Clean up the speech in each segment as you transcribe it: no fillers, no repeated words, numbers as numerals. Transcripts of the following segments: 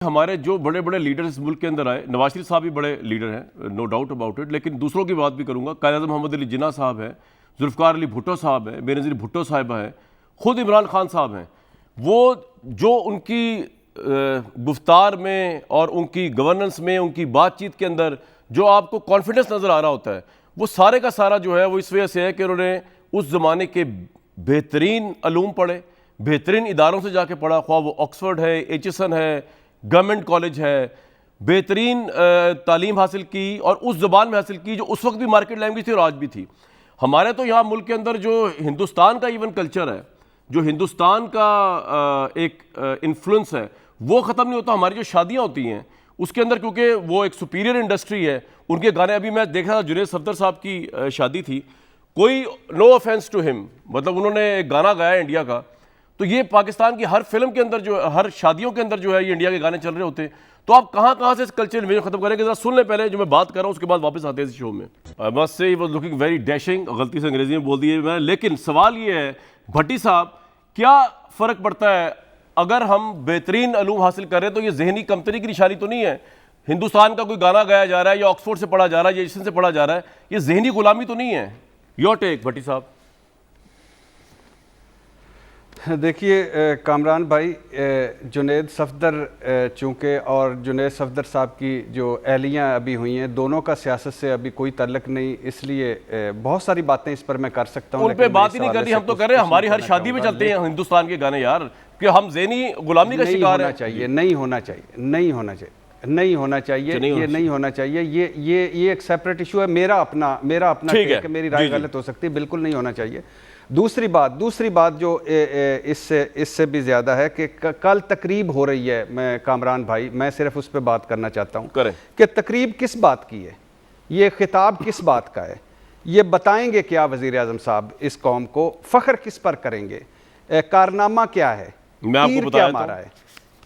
ہمارے جو بڑے بڑے لیڈر اس ملک کے اندر آئے، نواز شریف صاحب بھی بڑے لیڈر ہیں، نو ڈاؤٹ اباؤٹ اٹ، لیکن دوسروں کی بات بھی کروں گا۔ قائد اعظم محمد علی جناح صاحب ہیں، ذوالفقار علی بھٹو صاحب ہیں، بے نظیر بھٹو صاحبہ ہیں، خود عمران خان صاحب ہیں۔ وہ جو ان کی گفتار میں اور ان کی گورننس میں، ان کی بات چیت کے اندر جو آپ کو کانفیڈنس نظر آ رہا ہوتا ہے، وہ سارے کا سارا جو ہے وہ اس وجہ سے ہے کہ انہوں نے اس زمانے کے بہترین علوم پڑھے، بہترین اداروں سے جا کے پڑھا، خواہ وہ آکسفورڈ ہے، ایچ ایس این ہے، گورنمنٹ کالج ہے، بہترین تعلیم حاصل کی اور اس زبان میں حاصل کی جو اس وقت بھی مارکیٹ لینگویج تھی اور آج بھی تھی۔ ہمارے تو یہاں ملک کے اندر جو ہندوستان کا ایون کلچر ہے، جو ہندوستان کا ایک انفلوئنس ہے، وہ ختم نہیں ہوتا۔ ہماری جو شادیاں ہوتی ہیں اس کے اندر، کیونکہ وہ ایک سپیریئر انڈسٹری ہے، ان کے گانے، ابھی میں دیکھ رہا تھا جنید صفدر صاحب کی شادی تھی، کوئی نو آفینس ٹو ہم، مطلب انہوں نے ایک گانا گایا انڈیا کا، تو یہ پاکستان کی ہر فلم کے اندر جو ہر شادیوں کے اندر جو ہے یہ انڈیا کے گانے چل رہے ہوتے ہیں۔ تو آپ کہاں کہاں سے اس کلچر انویژن ختم کریں گے؟ ذرا سن لیں پہلے جو میں بات کر رہا ہوں، اس کے بعد واپس آتے ہیں اس شو میں۔ I must say he was looking very dashing، غلطی سے انگریزی میں بول دیے میں، لیکن سوال یہ ہے بھٹی صاحب، کیا فرق پڑتا ہے اگر ہم بہترین علوم حاصل کر رہے ہیں تو یہ ذہنی کمتری کی نشانی تو نہیں ہے؟ ہندوستان کا کوئی گانا گایا جا رہا ہے یا آکسفورڈ سے پڑھا جا رہا ہے یا ایشین سے پڑھا جا رہا ہے، یہ ذہنی غلامی تو نہیں ہے؟ یور ٹیک بھٹی صاحب۔ دیکھیے کامران بھائی، جنید صفدر چونکہ اور جنید صفدر صاحب کی جو اہلیاں ابھی ہوئی ہیں، دونوں کا سیاست سے ابھی کوئی تعلق نہیں، اس لیے بہت ساری باتیں اس پر میں کر سکتا ہوں، ان پہ بات ہی نہیں کرنی، ہم تو کر رہے ہیں ہماری ہر شادی میں چلتے ہیں ہندوستان کے گانے یار، کہ ہم ذہنی غلامی کا شکار ہیں۔ نہیں ہونا چاہیے، یہ نہیں ہونا چاہیے، یہ ایک سیپریٹ ایشو ہے، میرا اپنا ٹیک ہے، میری رائے غلط ہو سکتی ہے، بالکل نہیں ہونا چاہیے۔ دوسری بات جو اس سے بھی زیادہ ہے کہ کل تقریب ہو رہی ہے، میں کامران بھائی میں صرف اس پہ بات کرنا چاہتا ہوں کہ تقریب کس بات کی ہے، یہ خطاب کس بات کا ہے، یہ بتائیں گے کیا وزیر اعظم صاحب اس قوم کو، فخر کس پر کریں گے، کارنامہ کیا ہے، تیر کیا مارا ہے،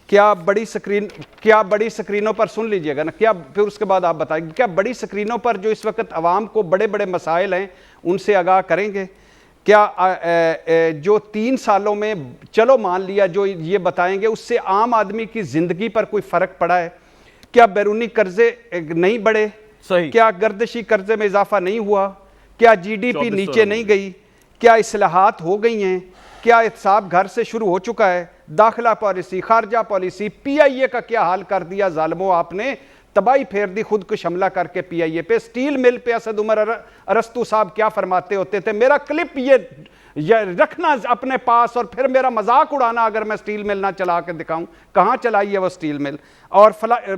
کیا بڑی سکرینوں پر، سن لیجئے گا نا، کیا پھر اس کے بعد آپ بتائیں گے کیا بڑی سکرینوں پر جو اس وقت عوام کو بڑے بڑے مسائل ہیں ان سے آگاہ کریں گے؟ کیا جو 3 سالوں میں، چلو مان لیا، جو یہ بتائیں گے اس سے عام آدمی کی زندگی پر کوئی فرق پڑا ہے؟ کیا بیرونی قرضے نہیں بڑھے؟ کیا گردشی قرضے میں اضافہ نہیں ہوا؟ کیا جی ڈی پی نیچے نہیں گئی؟ کیا اصلاحات ہو گئی ہیں؟ کیا احتساب گھر سے شروع ہو چکا ہے؟ داخلہ پالیسی، خارجہ پالیسی، پی آئی اے کا کیا حال کر دیا ظالموں، آپ نے تباہی پھیر دی خود کش حملہ کر کے پی آئی اے پہ۔ سٹیل مل پہ اسد عمر ارسطو صاحب کیا فرماتے ہوتے تھے، میرا کلپ یہ رکھنا اپنے پاس اور پھر میرا مذاق اڑانا اگر میں سٹیل مل نہ چلا کے دکھاؤں، کہاں چلائی ہے وہ سٹیل مل؟ اور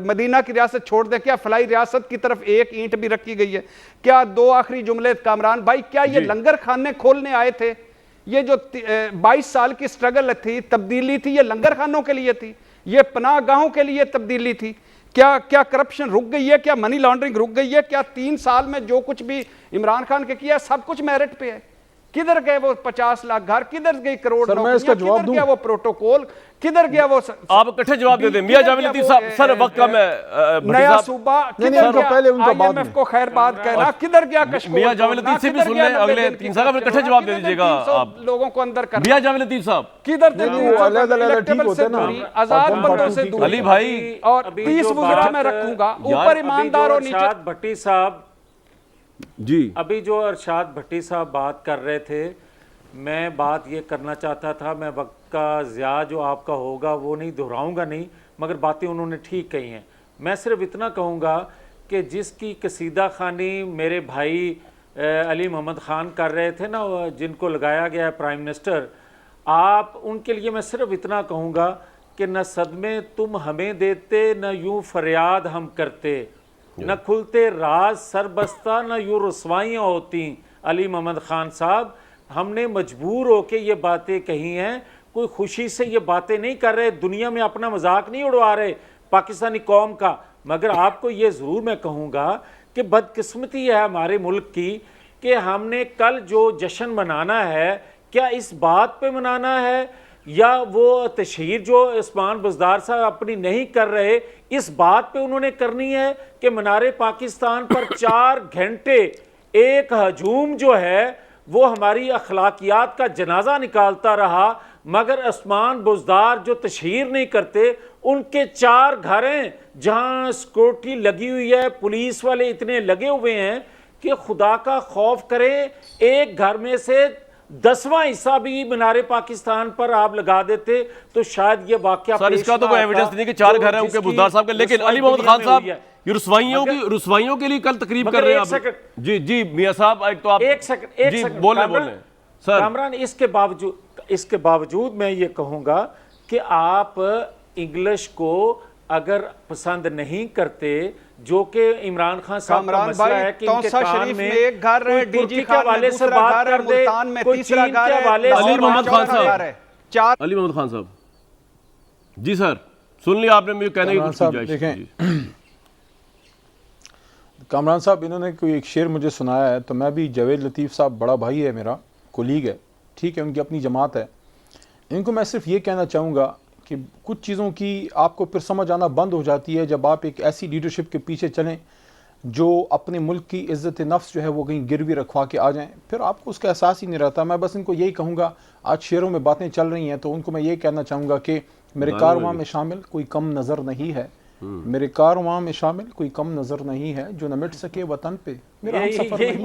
مدینہ کی ریاست چھوڑ دیں، کیا فلائی ریاست کی طرف ایک اینٹ بھی رکھی گئی ہے؟ کیا 2 آخری جملے کامران بھائی، کیا یہ لنگر خانے کھولنے آئے تھے؟ یہ جو 22 سال کی سٹرگل تھی، تبدیلی تھی، یہ لنگر خانوں کے لیے تھی، یہ پناہ گاہوں کے لیے تبدیلی تھی؟ کیا کرپشن رک گئی ہے؟ کیا منی لانڈرنگ رک گئی ہے؟ کیا 3 سال میں جو کچھ بھی عمران خان کے کیا سب کچھ میرٹ پہ ہے؟ کدھر گئے وہ 50 لاکھ گھر؟ کدھر گئی کروڑ نوکریاں؟ کدھر گیا وہ پروٹوکول؟ کدھر گیا وہ؟ آپ اکٹھے جواب دے دیں میاں جاوید لطیف صاحب، سر وقت کم ہے۔ نیا صوبہ کدھر گیا؟ آئی ایم ایف کو خیر بات کہنا، کدھر گیا کشکول؟ میاں جاوید لطیف سے بھی سن لیں، اگلے 3 سال کا اکٹھے جواب دے دیجیے گا آپ لوگوں کو اندر کرنا۔ میاں جاوید لطیف صاحب کدھر الیکٹیبل سے دوری، آزاد بندوں سے دوری، علی بھائی اور 30 وزراء میں رکھوں گا، اوپر ایماندار اور نیچے۔ ارشاد بھٹی صاحب جی، ابھی جو ارشاد بھٹی صاحب بات کر رہے تھے، میں بات یہ کرنا چاہتا تھا، میں وقت کا ضیاع جو آپ کا ہوگا وہ نہیں دہراؤں گا نہیں، مگر باتیں انہوں نے ٹھیک کہی ہیں۔ میں صرف اتنا کہوں گا کہ جس کی قصیدہ خوانی میرے بھائی علی محمد خان کر رہے تھے نا، جن کو لگایا گیا ہے پرائم منسٹر، آپ ان کے لیے میں صرف اتنا کہوں گا کہ نہ صدمے تم ہمیں دیتے، نہ یوں فریاد ہم کرتے، نہ کھلتے راز سر بستہ، نہ یوں رسوائیاں ہوتی۔ علی محمد خان صاحب، ہم نے مجبور ہو کے یہ باتیں کہی ہیں، کوئی خوشی سے یہ باتیں نہیں کر رہے، دنیا میں اپنا مذاق نہیں اڑوا رہے پاکستانی قوم کا، مگر آپ کو یہ ضرور میں کہوں گا کہ بدقسمتی ہے ہمارے ملک کی کہ ہم نے کل جو جشن منانا ہے، کیا اس بات پہ منانا ہے یا وہ تشہیر جو عثمان بزدار صاحب اپنی نہیں کر رہے، اس بات پہ انہوں نے کرنی ہے کہ منار پاکستان پر 4 گھنٹے ایک ہجوم جو ہے وہ ہماری اخلاقیات کا جنازہ نکالتا رہا، مگر عثمان بزدار جو تشہیر نہیں کرتے ان کے 4 گھر ہیں جہاں سیکورٹی لگی ہوئی ہے, پولیس والے اتنے لگے ہوئے ہیں کہ خدا کا خوف کریں, ایک گھر میں سے 10واں حصہ بھی مینار پاکستان پر آپ لگا دیتے تو شاید یہ واقعہ سر اس کا تو کوئی ایویڈنس نہیں کہ 4 گھر ہیں ان کے بزدار صاحب کے. لیکن علی محمد خان صاحب یہ رسوائیوں کے لیے کل تقریب کر رہے ہیں آپ. جی میاں صاحب ایک تو آپ ایک سیکنڈ بولیں سر. کامران, اس کے باوجود میں یہ کہوں گا کہ آپ انگلش کو اگر پسند نہیں کرتے, جو کہ عمران خان صاحب کا مسئلہ ہے کہ ان کے کان میں ایک گھر ہے, ڈی جی کے حوالے سے بات کر دے, کوئی چین کے حوالے سے. علی محمد خان صاحب, علی محمد خان صاحب جی سر سن لیا آپ نے مجھے کہنے کی کوشش. دیکھیں کامران صاحب, انہوں نے کوئی ایک شعر مجھے سنایا ہے, تو میں بھی, جاوید لطیف صاحب بڑا بھائی ہے میرا, کولیگ ہے, ٹھیک ہے, ان کی اپنی جماعت ہے, ان کو میں صرف یہ کہنا چاہوں گا کہ کچھ چیزوں کی آپ کو پھر سمجھ آنا بند ہو جاتی ہے جب آپ ایک ایسی لیڈرشپ کے پیچھے چلیں جو اپنے ملک کی عزت نفس جو ہے وہ کہیں گروی رکھوا کے آ جائیں, پھر آپ کو اس کا احساس ہی نہیں رہتا. میں بس ان کو یہی کہوں گا, آج شعروں میں باتیں چل رہی ہیں تو ان کو میں یہ کہنا چاہوں گا کہ میرے کارواں میں شامل کوئی کم نظر نہیں ہے, میرے کارواں میں شامل کوئی کم نظر نہیں ہے, جو نہ مٹ سکے وطن پہ میرا ہم سفر نہیں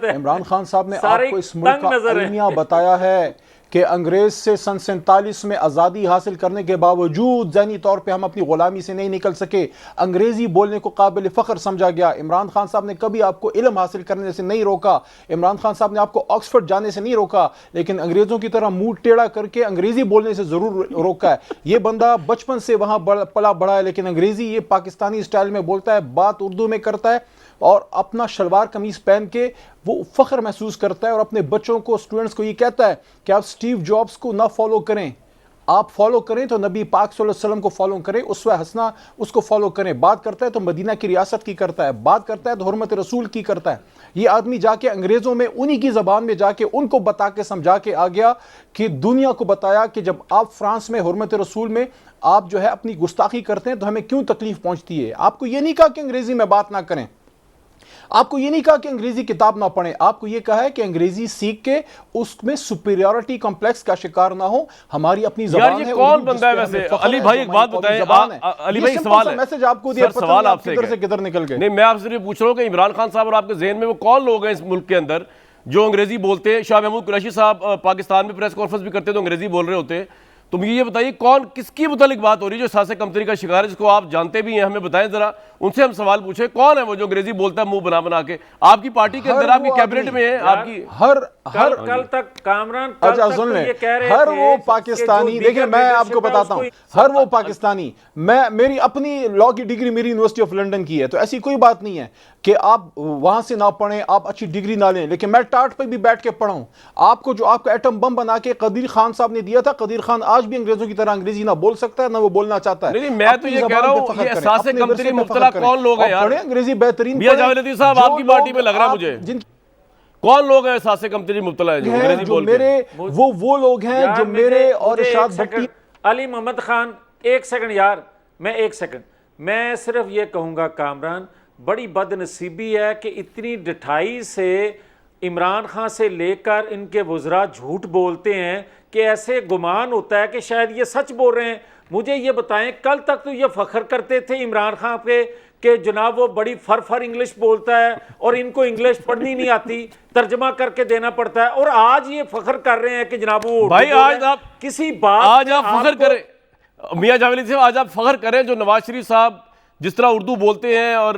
ہے. عمران خان صاحب نے آپ کو اس ملک کا المیہ بتایا ہے کہ انگریز سے سن 47 میں آزادی حاصل کرنے کے باوجود ذہنی طور پہ ہم اپنی غلامی سے نہیں نکل سکے, انگریزی بولنے کو قابل فخر سمجھا گیا. عمران خان صاحب نے کبھی آپ کو علم حاصل کرنے سے نہیں روکا, عمران خان صاحب نے آپ کو آکسفورڈ جانے سے نہیں روکا, لیکن انگریزوں کی طرح منہ ٹیڑھا کر کے انگریزی بولنے سے ضرور روکا ہے. یہ بندہ بچپن سے وہاں پلا بڑا ہے, لیکن انگریزی یہ پاکستانی اسٹائل میں بولتا ہے, بات اردو میں کرتا ہے, اور اپنا شلوار قمیض پہن کے وہ فخر محسوس کرتا ہے, اور اپنے بچوں کو, اسٹوڈنٹس کو یہ کہتا ہے کہ آپ سٹیو جابز کو نہ فالو کریں, آپ فالو کریں تو نبی پاک صلی اللہ علیہ وسلم کو فالو کریں, اسوہ حسنہ اس کو فالو کریں. بات کرتا ہے تو مدینہ کی ریاست کی کرتا ہے, بات کرتا ہے تو حرمت رسول کی کرتا ہے. یہ آدمی جا کے انگریزوں میں انہی کی زبان میں جا کے ان کو بتا کے سمجھا کے آ گیا کہ دنیا کو بتایا کہ جب آپ فرانس میں حرمت رسول میں آپ جو ہے اپنی گستاخی کرتے ہیں تو ہمیں کیوں تکلیف پہنچتی ہے. آپ کو یہ نہیں کہا کہ انگریزی میں بات نہ کریں, آپ کو یہ نہیں کہا کہ انگریزی کتاب نہ پڑھیں, آپ کو یہ کہا ہے کہ انگریزی سیکھ کے اس میں سپیریورٹی کمپلیکس کا شکار نہ ہو. ہماری اپنی زبان ہے. کون بندہ ہے ویسے علی بھائی, ایک بات بتائیں, علی بھائی سوال ہے, میسج آپ کو دیا, سوال آپ سے کدھر سے کدھر نکل گئے. نہیں, میں آپ سے پوچھ رہا ہوں کہ عمران خان صاحب اور آپ کے ذہن میں وہ کون لوگ ہیں اس ملک کے اندر جو انگریزی بولتے ہیں؟ شاہ محمود قریشی صاحب پاکستان میں پریس کانفرنس بھی کرتے تو انگریزی بول رہے ہوتے. تو مجھے یہ بتائیے کون, کس کی متعلق بات ہو رہی ہے جو احساس کمتری کا شکار ہے, جس کو آپ جانتے بھی ہیں, ہمیں بتائیں ذرا, ان سے ہم سوال پوچھیں کون ہے وہ جو انگریزی بولتا ہے منہ بنا بنا کے؟ آپ کی پارٹی کے اندر, آپ کی کیبنٹ میں ہے, آپ کی کل تک کامران یہ کہہ رہے تھے ہر وہ پاکستانی, دیکھیں میں آپ کو بتاتا ہوں, ہر وہ پاکستانی, میری اپنی لاء کی ڈگری میری یونیورسٹی آف لنڈن کی ہے, تو ایسی کوئی بات نہیں ہے کہ آپ وہاں سے نہ پڑھیں, آپ اچھی ڈگری نہ لیں, لیکن میں ٹاٹ پہ بھی بیٹھ کے پڑھا ہوں. آپ کو جو آپ کا ایٹم بم بنا کے قدیر خان صاحب نے دیا تھا, قدیر خان آج بھی انگریزوں کی طرح انگریزی نہ بول سکتا ہے, نہ وہ بولنا چاہتا ہے. نہیں, میں تو یہ کہہ رہا ہوں یہ احساس کمتری مبتلا کون لوگ ہیں یار؟ انگریزی بہترین میاں جاوید لطیف صاحب آپ کی پارٹی میں لگ رہا ہے مجھے, کون لوگ ہیں احساس کمتری مبتلا ہے جو انگریزی بول کے؟ وہ لوگ ہیں جو میرے اور ارشاد بھٹی. علی محمد خان ایک سیکنڈ یار, میں صرف یہ کہوں گا کامران, بڑی بد نصیبی ہے کہ اتنی ڈٹھائی سے عمران خان سے لے کر ان کے وزراء جھوٹ بولتے ہیں کہ ایسے گمان ہوتا ہے کہ شاید یہ سچ بول رہے ہیں. مجھے یہ بتائیں, کل تک تو یہ فخر کرتے تھے عمران خان پہ کہ جناب وہ بڑی فر انگلش بولتا ہے اور ان کو انگلش پڑھنی نہیں آتی, ترجمہ کر کے دینا پڑتا ہے, اور آج یہ فخر کر رہے ہیں کہ جناب وہ بھائی آج آپ کسی بات, آج آپ فخر کریں, میاں جاوید صاحب آج آپ فخر کریں جو نواز شریف صاحب جس طرح اردو بولتے ہیں اور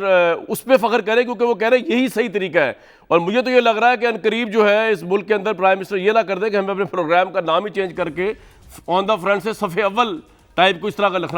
اس پہ فخر کریں, کیونکہ وہ کہہ رہے ہیں یہی صحیح طریقہ ہے. اور مجھے تو یہ لگ رہا ہے کہ عنقریب جو ہے اس ملک کے اندر پرائم منسٹر یہ نہ کر دے کہ ہمیں اپنے پروگرام کا نام ہی چینج کر کے آن دا فرنٹ سے صفحے اول ٹائپ کو اس طرح کا لکھنا